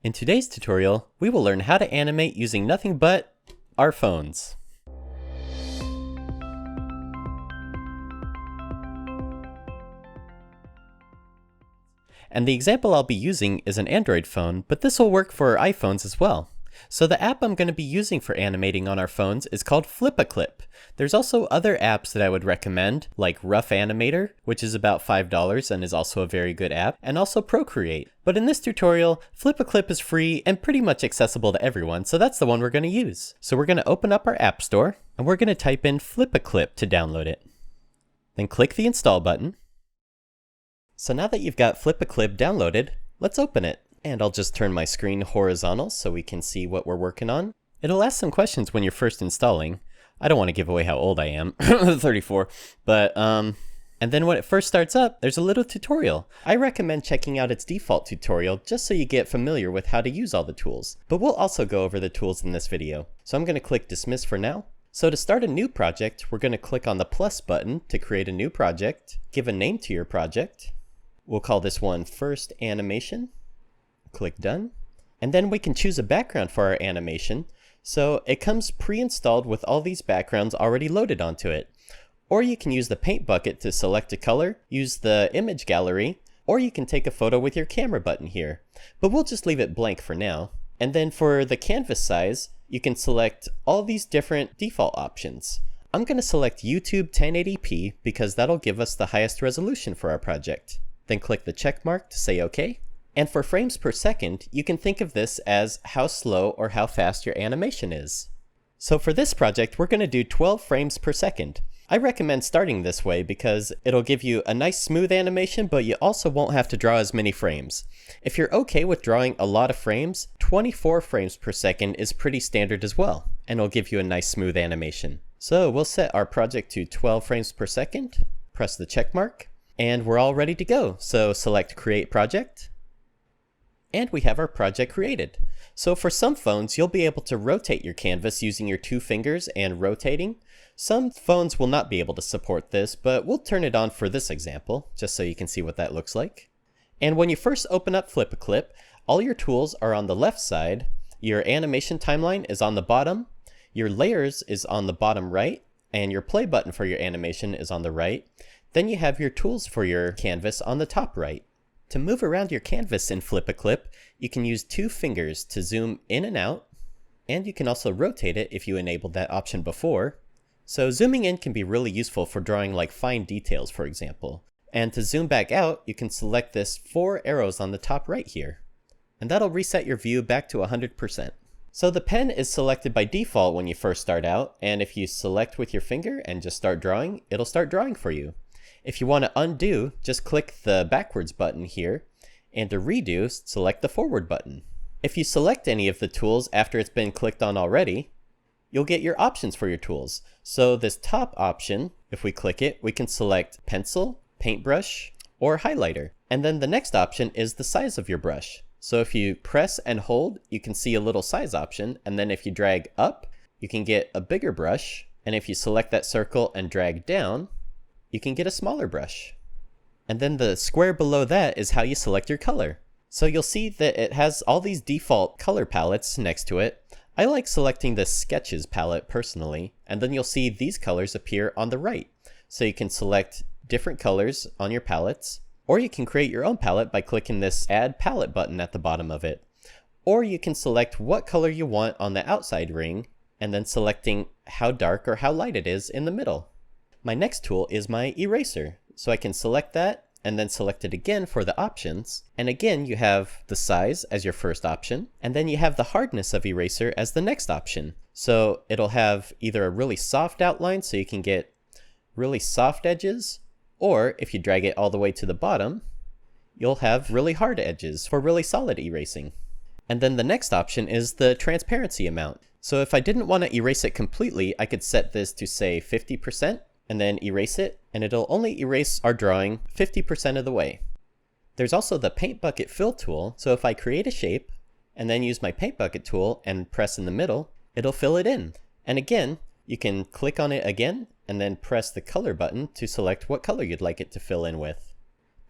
In today's tutorial, we will learn how to animate using nothing but our phones. And the example I'll be using is an Android phone, but this will work for iPhones as well. So the app I'm going to be using for animating on our phones is called FlipaClip. There's also other apps that I would recommend, like Rough Animator, which is about $5 and is also a very good app, and also Procreate. But in this tutorial, FlipaClip is free and pretty much accessible to everyone, so that's the one we're going to use. So we're going to open up our App Store, and we're going to type in FlipaClip to download it. Then click the Install button. So now that you've got FlipaClip downloaded, let's open it. And I'll just turn my screen horizontal so we can see what we're working on. It'll ask some questions when you're first installing. I don't want to give away how old I am, 34, but and then when it first starts up, there's a little tutorial. I recommend checking out its default tutorial just so you get familiar with how to use all the tools. But we'll also go over the tools in this video. So I'm going to click Dismiss for now. So to start a new project, we're going to click on the plus button to create a new project. Give a name to your project. We'll call this one First Animation. Click Done. And then we can choose a background for our animation. So it comes pre-installed with all these backgrounds already loaded onto it. Or you can use the paint bucket to select a color, use the image gallery, or you can take a photo with your camera button here. But we'll just leave it blank for now. And then for the canvas size, you can select all these different default options. I'm going to select YouTube 1080p because that'll give us the highest resolution for our project. Then click the check mark to say OK. And for frames per second, you can think of this as how slow or how fast your animation is. So for this project, we're going to do 12 frames per second. I recommend starting this way because it'll give you a nice smooth animation, but you also won't have to draw as many frames. If you're okay with drawing a lot of frames, 24 frames per second is pretty standard as well, and it'll give you a nice smooth animation. So we'll set our project to 12 frames per second, press the check mark, and we're all ready to go. So select Create Project. And we have our project created. So for some phones, you'll be able to rotate your canvas using your two fingers and rotating. Some phones will not be able to support this, but we'll turn it on for this example, just so you can see what that looks like. And when you first open up FlipaClip, all your tools are on the left side, your animation timeline is on the bottom, your layers is on the bottom right, and your play button for your animation is on the right. Then you have your tools for your canvas on the top right. To move around your canvas in FlipaClip, you can use two fingers to zoom in and out, and you can also rotate it if you enabled that option before. So zooming in can be really useful for drawing like fine details, for example. And to zoom back out, you can select this 4 arrows on the top right here. And that'll reset your view back to 100%. So the pen is selected by default when you first start out, and if you select with your finger and just start drawing, it'll start drawing for you. If you want to undo, just click the backwards button here, and to redo, select the forward button. If you select any of the tools after it's been clicked on already, you'll get your options for your tools. So this top option, if we click it, we can select pencil, paintbrush, or highlighter. And then the next option is the size of your brush. So if you press and hold, you can see a little size option, and then if you drag up, you can get a bigger brush, and if you select that circle and drag down, you can get a smaller brush. And then the square below that is how you select your color. So you'll see that it has all these default color palettes next to it. I like selecting the Sketches palette personally, and then you'll see these colors appear on the right. So you can select different colors on your palettes, or you can create your own palette by clicking this Add Palette button at the bottom of it. Or you can select what color you want on the outside ring, and then selecting how dark or how light it is in the middle. My next tool is my eraser, so I can select that and then select it again for the options. And again, you have the size as your first option, and then you have the hardness of eraser as the next option. So it'll have either a really soft outline so you can get really soft edges, or if you drag it all the way to the bottom, you'll have really hard edges for really solid erasing. And then the next option is the transparency amount. So if I didn't want to erase it completely, I could set this to say 50%. And then erase it, and it'll only erase our drawing 50% of the way. There's also the paint bucket fill tool, so if I create a shape and then use my paint bucket tool and press in the middle, it'll fill it in. And again, you can click on it again and then press the color button to select what color you'd like it to fill in with.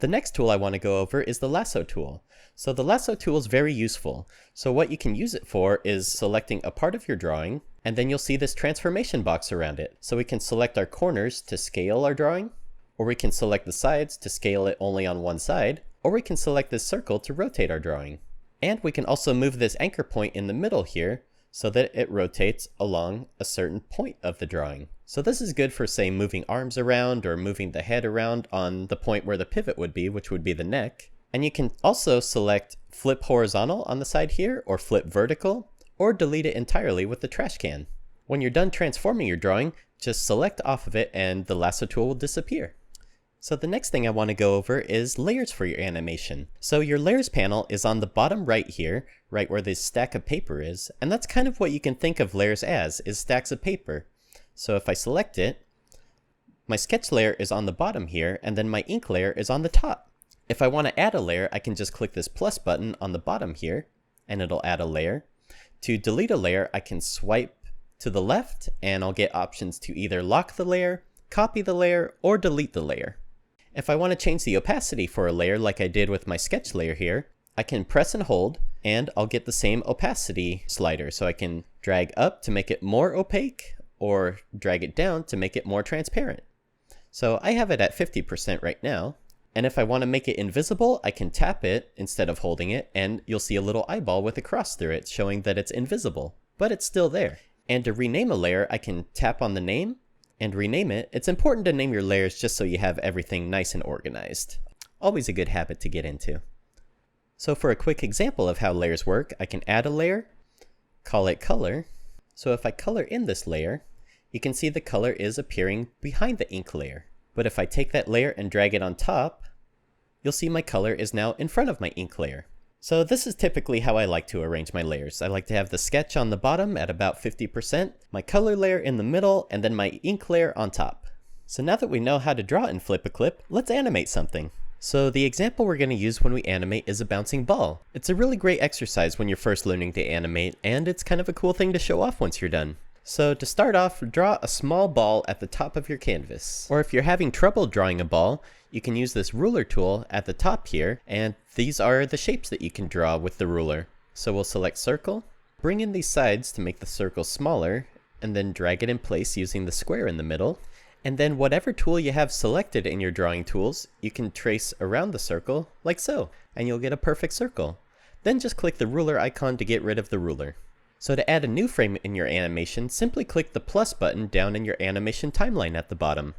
The next tool I want to go over is the lasso tool. So the lasso tool is very useful. So what you can use it for is selecting a part of your drawing, and then you'll see this transformation box around it. So we can select our corners to scale our drawing, or we can select the sides to scale it only on one side, or we can select this circle to rotate our drawing. And we can also move this anchor point in the middle here so that it rotates along a certain point of the drawing. So this is good for, say, moving arms around or moving the head around on the point where the pivot would be, which would be the neck. And you can also select flip horizontal on the side here, or flip vertical, or delete it entirely with the trash can. When you're done transforming your drawing, just select off of it and the lasso tool will disappear. So the next thing I want to go over is layers for your animation. So your layers panel is on the bottom right here, right where this stack of paper is, and that's kind of what you can think of layers as, is stacks of paper. So if I select it, my sketch layer is on the bottom here, and then my ink layer is on the top. If I want to add a layer, I can just click this plus button on the bottom here, and it'll add a layer. To delete a layer, I can swipe to the left, and I'll get options to either lock the layer, copy the layer, or delete the layer. If I want to change the opacity for a layer like I did with my sketch layer here, I can press and hold, and I'll get the same opacity slider. So I can drag up to make it more opaque, or drag it down to make it more transparent. So I have it at 50% right now, and if I want to make it invisible, I can tap it instead of holding it, and you'll see a little eyeball with a cross through it showing that it's invisible, but it's still there. And to rename a layer, I can tap on the name and rename it. It's important to name your layers just so you have everything nice and organized. Always a good habit to get into. So for a quick example of how layers work, I can add a layer, call it color. So if I color in this layer, you can see the color is appearing behind the ink layer. But if I take that layer and drag it on top, you'll see my color is now in front of my ink layer. So this is typically how I like to arrange my layers. I like to have the sketch on the bottom at about 50%, my color layer in the middle, and then my ink layer on top. So now that we know how to draw in FlipaClip, let's animate something. So the example we're going to use when we animate is a bouncing ball. It's a really great exercise when you're first learning to animate, and it's kind of a cool thing to show off once you're done. So to start off, draw a small ball at the top of your canvas. Or if you're having trouble drawing a ball, you can use this ruler tool at the top here, and these are the shapes that you can draw with the ruler. So we'll select circle, bring in these sides to make the circle smaller, and then drag it in place using the square in the middle. And then whatever tool you have selected in your drawing tools, you can trace around the circle like so, and you'll get a perfect circle. Then just click the ruler icon to get rid of the ruler. So to add a new frame in your animation, simply click the plus button down in your animation timeline at the bottom.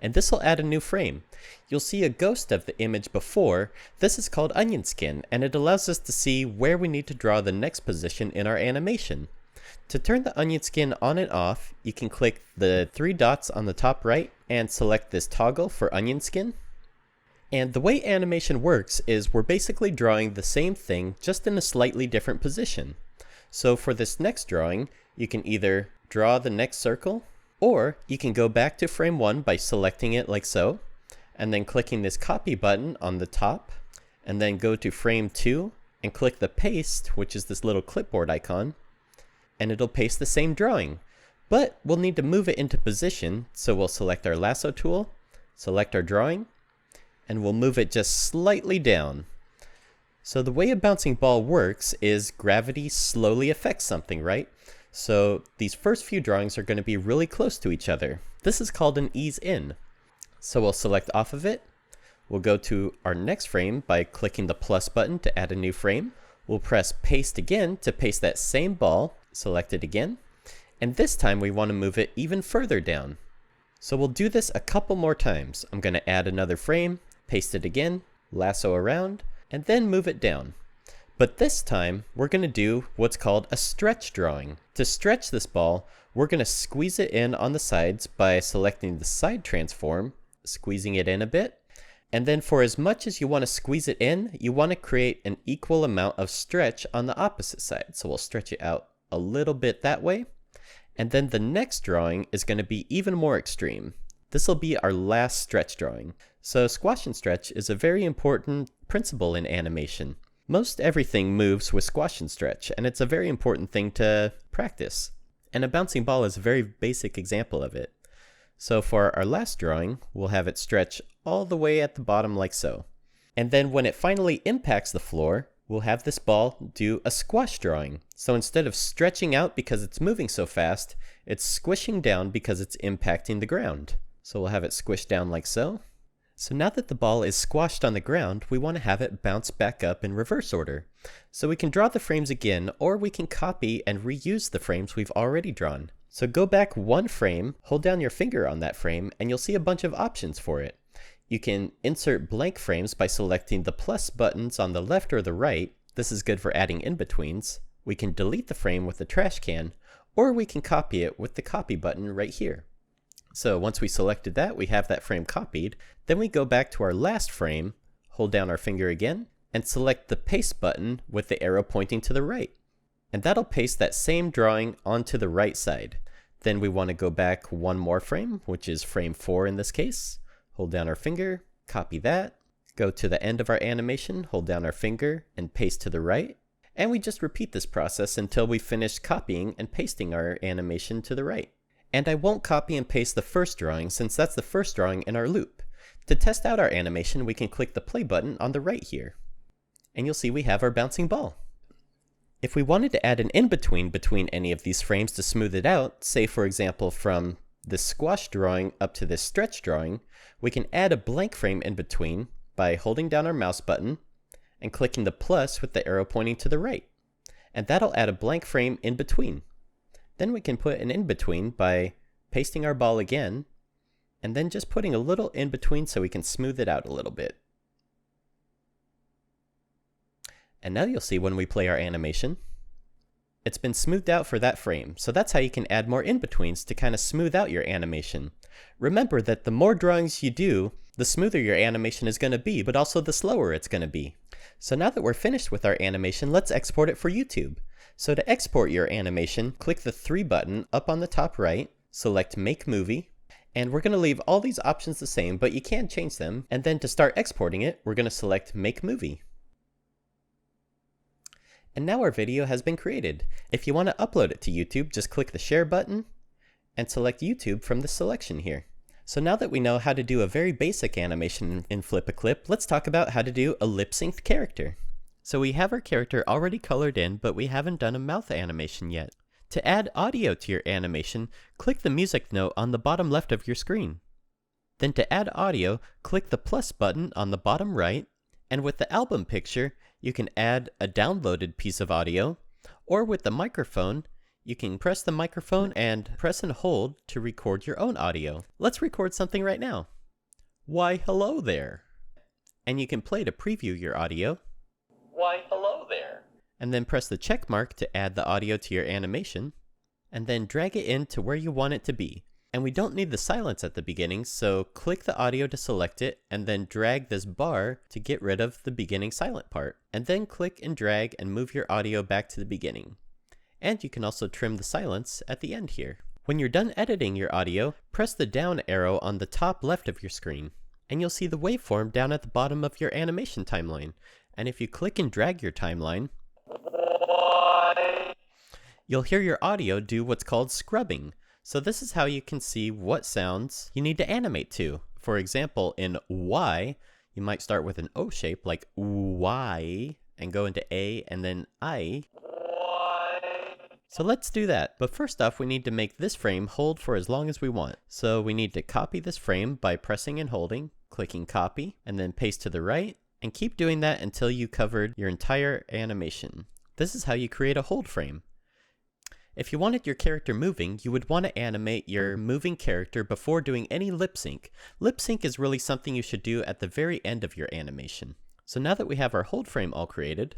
And this will add a new frame. You'll see a ghost of the image before. This is called onion skin, and it allows us to see where we need to draw the next position in our animation. To turn the onion skin on and off, you can click the three dots on the top right and select this toggle for onion skin. And the way animation works is we're basically drawing the same thing just in a slightly different position. So for this next drawing, you can either draw the next circle, or you can go back to frame 1 by selecting it like so, and then clicking this copy button on the top, and then go to frame 2 and click the paste, which is this little clipboard icon, and it'll paste the same drawing. But we'll need to move it into position, so we'll select our lasso tool, select our drawing, and we'll move it just slightly down. So the way a bouncing ball works is gravity slowly affects something, right? So these first few drawings are going to be really close to each other. This is called an ease in. So we'll select off of it. We'll go to our next frame by clicking the plus button to add a new frame. We'll press paste again to paste that same ball, select it again. And this time we want to move it even further down. So we'll do this a couple more times. I'm going to add another frame, paste it again, lasso around, and then move it down. But this time, we're going to do what's called a stretch drawing. To stretch this ball, we're going to squeeze it in on the sides by selecting the side transform, squeezing it in a bit. And then for as much as you want to squeeze it in, you want to create an equal amount of stretch on the opposite side. So we'll stretch it out a little bit that way. And then the next drawing is going to be even more extreme. This will be our last stretch drawing. So squash and stretch is a very important principle in animation. Most everything moves with squash and stretch, and it's a very important thing to practice. And a bouncing ball is a very basic example of it. So for our last drawing, we'll have it stretch all the way at the bottom like so. And then when it finally impacts the floor, we'll have this ball do a squash drawing. So instead of stretching out because it's moving so fast, it's squishing down because it's impacting the ground. So we'll have it squish down like so. So now that the ball is squashed on the ground, we want to have it bounce back up in reverse order. So we can draw the frames again, or we can copy and reuse the frames we've already drawn. So go back one frame, hold down your finger on that frame, and you'll see a bunch of options for it. You can insert blank frames by selecting the plus buttons on the left or the right. This is good for adding in-betweens. We can delete the frame with the trash can, or we can copy it with the copy button right here. So once we selected that, we have that frame copied. Then we go back to our last frame, hold down our finger again, and select the paste button with the arrow pointing to the right. And that'll paste that same drawing onto the right side. Then we want to go back one more frame, which is frame 4 in this case. Hold down our finger, copy that, go to the end of our animation, hold down our finger, and paste to the right. And we just repeat this process until we finish copying and pasting our animation to the right. And I won't copy and paste the first drawing since that's the first drawing in our loop. To test out our animation, we can click the play button on the right here. And you'll see we have our bouncing ball. If we wanted to add an in-between between any of these frames to smooth it out, say for example from this squash drawing up to this stretch drawing, we can add a blank frame in between by holding down our mouse button and clicking the plus with the arrow pointing to the right. And that'll add a blank frame in between. Then we can put an in-between by pasting our ball again, and then just putting a little in-between so we can smooth it out a little bit. And now you'll see when we play our animation, it's been smoothed out for that frame. So that's how you can add more in-betweens to kind of smooth out your animation. Remember that the more drawings you do, the smoother your animation is going to be, but also the slower it's going to be. So now that we're finished with our animation, let's export it for YouTube. So to export your animation, click the 3 button up on the top right, select Make Movie, and we're going to leave all these options the same, but you can change them. And then to start exporting it, we're going to select Make Movie. And now our video has been created. If you want to upload it to YouTube, just click the Share button and select YouTube from the selection here. So now that we know how to do a very basic animation in FlipaClip, let's talk about how to do a lip-synced character. So we have our character already colored in, but we haven't done a mouth animation yet. To add audio to your animation, click the music note on the bottom left of your screen. Then to add audio, click the plus button on the bottom right, and with the album picture, you can add a downloaded piece of audio, or with the microphone, you can press the microphone and press and hold to record your own audio. Let's record something right now. Why, hello there. And you can play to preview your audio. Why, hello there. And then press the check mark to add the audio to your animation, and then drag it in to where you want it to be. And we don't need the silence at the beginning, so click the audio to select it, and then drag this bar to get rid of the beginning silent part. And then click and drag and move your audio back to the beginning. And you can also trim the silence at the end here. When you're done editing your audio, press the down arrow on the top left of your screen, and you'll see the waveform down at the bottom of your animation timeline. And if you click and drag your timeline, you'll hear your audio do what's called scrubbing. So this is how you can see what sounds you need to animate to. For example, in Y, you might start with an O shape like Y and go into A and then I. So let's do that. But first off, we need to make this frame hold for as long as we want. So we need to copy this frame by pressing and holding, clicking copy, and then paste to the right, and keep doing that until you covered your entire animation. This is how you create a hold frame. If you wanted your character moving, you would want to animate your moving character before doing any lip sync. Lip sync is really something you should do at the very end of your animation. So now that we have our hold frame all created,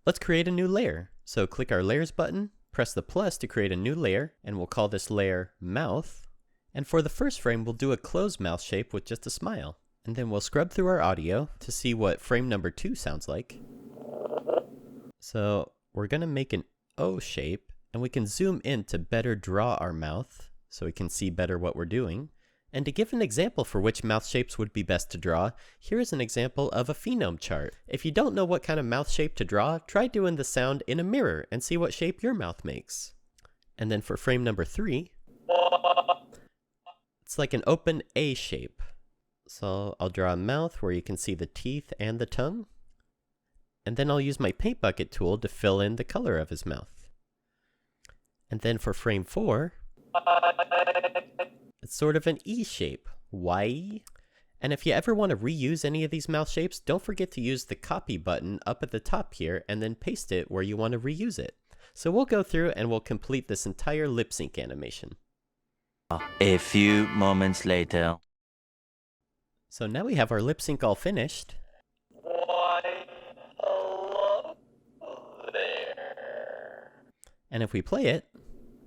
let's create a new layer. So click our layers button, press the plus to create a new layer, and we'll call this layer mouth. And for the first frame, we'll do a closed mouth shape with just a smile. And then we'll scrub through our audio to see what frame number 2 sounds like. So we're going to make an O shape, and we can zoom in to better draw our mouth so we can see better what we're doing. And to give an example for which mouth shapes would be best to draw, here is an example of a phenome chart. If you don't know what kind of mouth shape to draw, try doing the sound in a mirror and see what shape your mouth makes. And then for frame number 3, it's like an open A shape. So I'll draw a mouth where you can see the teeth and the tongue. And then I'll use my paint bucket tool to fill in the color of his mouth. And then for frame 4, it's sort of an E shape. Y. And if you ever want to reuse any of these mouth shapes, don't forget to use the copy button up at the top here and then paste it where you want to reuse it. So we'll go through and we'll complete this entire lip sync animation. A few moments later. So now we have our lip sync all finished. Why, hello there. And if we play it,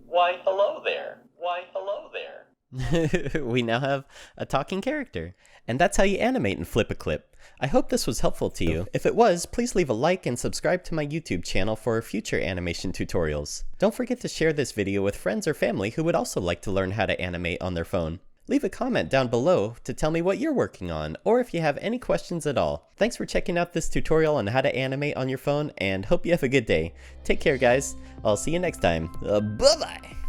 Why, hello there. Why, hello there. we now have a talking character. And that's how you animate in FlipaClip. I hope this was helpful to you. If it was, please leave a like and subscribe to my YouTube channel for future animation tutorials. Don't forget to share this video with friends or family who would also like to learn how to animate on their phone. Leave a comment down below to tell me what you're working on, or if you have any questions at all. Thanks for checking out this tutorial on how to animate on your phone, and hope you have a good day. Take care, guys. I'll see you next time. Bye-bye!